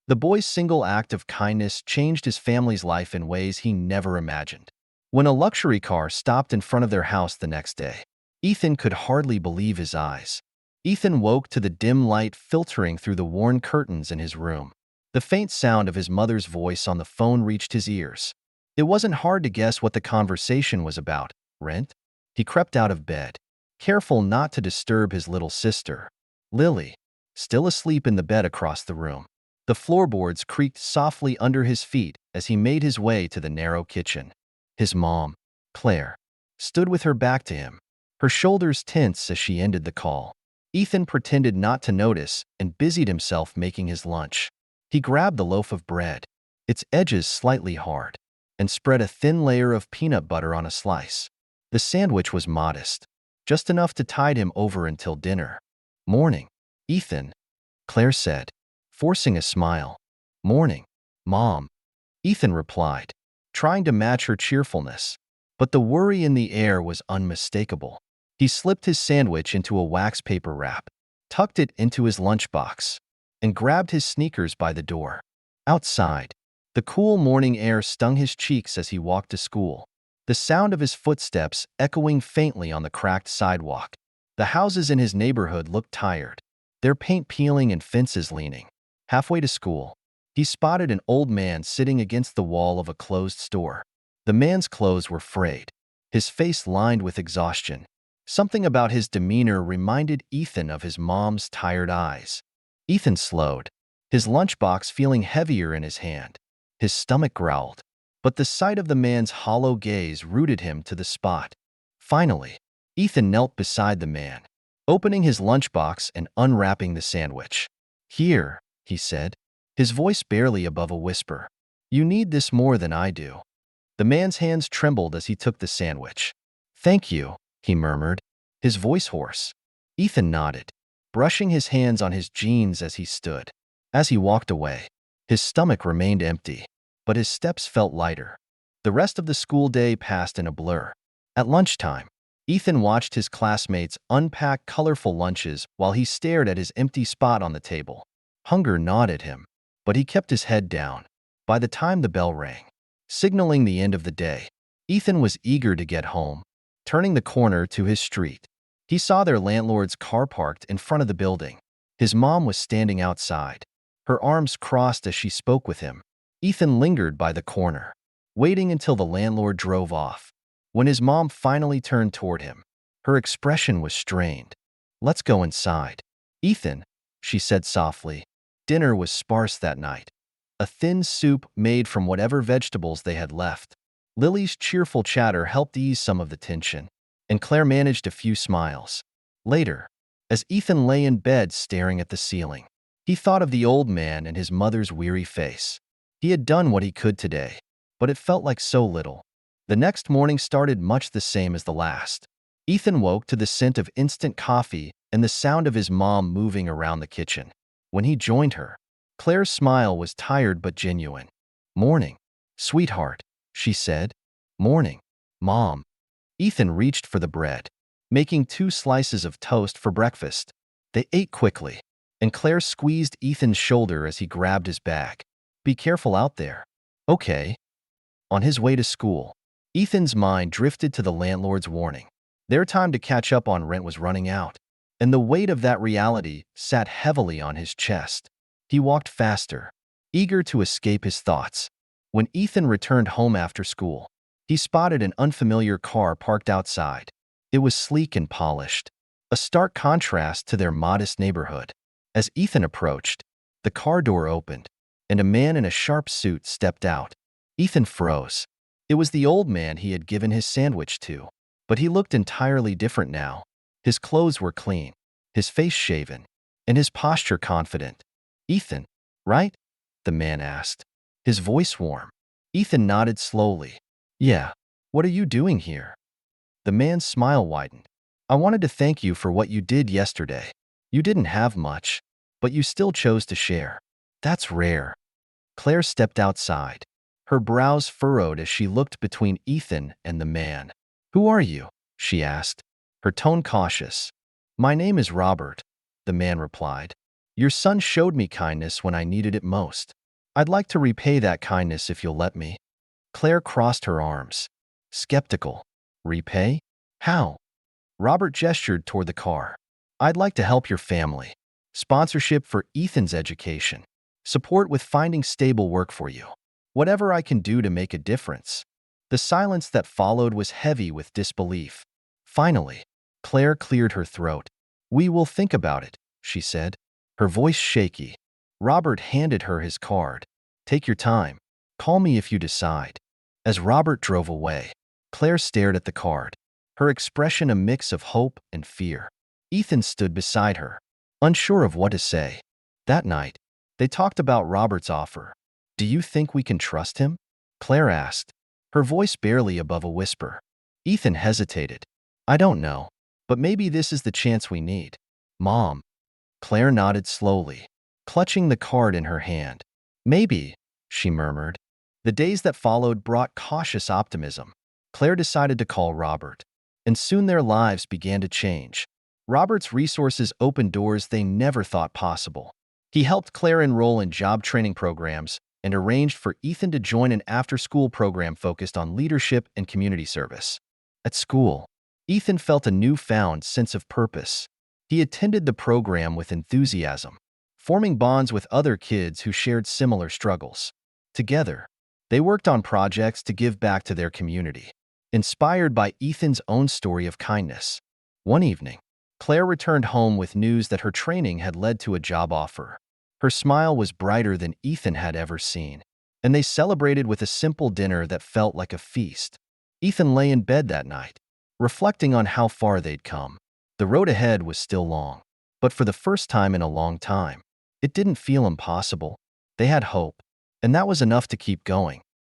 The boy's single act of kindness changed his family's life in ways he never imagined. When a luxury car stopped in front of their house the next day, Ethan could hardly believe his eyes. Ethan woke to the dim light filtering through the worn curtains in his room. The faint sound of his mother's voice on the phone reached his ears. It wasn't hard to guess what the conversation was about. Rent? He crept out of bed, careful not to disturb his little sister, Lily, still asleep in the bed across the room. The floorboards creaked softly under his feet as he made his way to the narrow kitchen. His mom, Claire, stood with her back to him, her shoulders tense as she ended the call. Ethan pretended not to notice and busied himself making his lunch. He grabbed the loaf of bread, its edges slightly hard, and spread a thin layer of peanut butter on a slice. The sandwich was modest, just enough to tide him over until dinner. "Morning, Ethan," Claire said, forcing a smile. "Morning, Mom," Ethan replied, trying to match her cheerfulness. But the worry in the air was unmistakable. He slipped his sandwich into a wax paper wrap, tucked it into his lunchbox, and grabbed his sneakers by the door. Outside, the cool morning air stung his cheeks as he walked to school, the sound of his footsteps echoing faintly on the cracked sidewalk. The houses in his neighborhood looked tired, their paint peeling and fences leaning. Halfway to school, he spotted an old man sitting against the wall of a closed store. The man's clothes were frayed, his face lined with exhaustion. Something about his demeanor reminded Ethan of his mom's tired eyes. Ethan slowed, his lunchbox feeling heavier in his hand. His stomach growled, but the sight of the man's hollow gaze rooted him to the spot. Finally, Ethan knelt beside the man, opening his lunchbox and unwrapping the sandwich. "Here," he said, his voice barely above a whisper. "You need this more than I do." The man's hands trembled as he took the sandwich. "Thank you," he murmured, his voice hoarse. Ethan nodded, brushing his hands on his jeans as he stood. As he walked away, his stomach remained empty, but his steps felt lighter. The rest of the school day passed in a blur. At lunchtime, Ethan watched his classmates unpack colorful lunches while he stared at his empty spot on the table. Hunger gnawed at him, but he kept his head down. By the time the bell rang, signaling the end of the day, Ethan was eager to get home. Turning the corner to his street, he saw their landlord's car parked in front of the building. His mom was standing outside, her arms crossed as she spoke with him. Ethan lingered by the corner, waiting until the landlord drove off. When his mom finally turned toward him, her expression was strained. "Let's go inside, Ethan," she said softly. Dinner was sparse that night, a thin soup made from whatever vegetables they had left. Lily's cheerful chatter helped ease some of the tension, and Claire managed a few smiles. Later, as Ethan lay in bed staring at the ceiling, he thought of the old man and his mother's weary face. He had done what he could today, but it felt like so little. The next morning started much the same as the last. Ethan woke to the scent of instant coffee and the sound of his mom moving around the kitchen. When he joined her, Claire's smile was tired but genuine. "Morning, sweetheart," she said. "Morning, Mom." Ethan reached for the bread, making 2 slices of toast for breakfast. They ate quickly, and Claire squeezed Ethan's shoulder as he grabbed his bag. "Be careful out there." "Okay." On his way to school, Ethan's mind drifted to the landlord's warning. Their time to catch up on rent was running out, and the weight of that reality sat heavily on his chest. He walked faster, eager to escape his thoughts. When Ethan returned home after school, he spotted an unfamiliar car parked outside. It was sleek and polished, a stark contrast to their modest neighborhood. As Ethan approached, the car door opened, and a man in a sharp suit stepped out. Ethan froze. It was the old man he had given his sandwich to, but he looked entirely different now. His clothes were clean, his face shaven, and his posture confident. "Ethan, right?" the man asked, his voice warm. Ethan nodded slowly. "Yeah, what are you doing here?" The man's smile widened. "I wanted to thank you for what you did yesterday. You didn't have much, but you still chose to share. That's rare." Claire stepped outside, her brows furrowed as she looked between Ethan and the man. "Who are you?" she asked, her tone cautious. "My name is Robert," the man replied. "Your son showed me kindness when I needed it most." I'd like to repay that kindness if you'll let me. Claire crossed her arms. Skeptical. Repay? How? Robert gestured toward the car. I'd like to help your family. Sponsorship for Ethan's education. Support with finding stable work for you. Whatever I can do to make a difference. The silence that followed was heavy with disbelief. Finally, Claire cleared her throat. We will think about it, she said, her voice shaky. Robert handed her his card. Take your time. Call me if you decide. As Robert drove away, Claire stared at the card, her expression a mix of hope and fear. Ethan stood beside her, unsure of what to say. That night, they talked about Robert's offer. Do you think we can trust him? Claire asked, her voice barely above a whisper. Ethan hesitated. I don't know, but maybe this is the chance we need. Mom. Claire nodded slowly, clutching the card in her hand. Maybe, she murmured. The days that followed brought cautious optimism. Claire decided to call Robert, and soon their lives began to change. Robert's resources opened doors they never thought possible. He helped Claire enroll in job training programs and arranged for Ethan to join an after-school program focused on leadership and community service. At school, Ethan felt a newfound sense of purpose. He attended the program with enthusiasm, forming bonds with other kids who shared similar struggles. Together, they worked on projects to give back to their community, inspired by Ethan's own story of kindness. One evening, Claire returned home with news that her training had led to a job offer. Her smile was brighter than Ethan had ever seen, and they celebrated with a simple dinner that felt like a feast. Ethan lay in bed that night, reflecting on how far they'd come. The road ahead was still long, but for the first time in a long time, it didn't feel impossible. They had hope, and that was enough to keep going.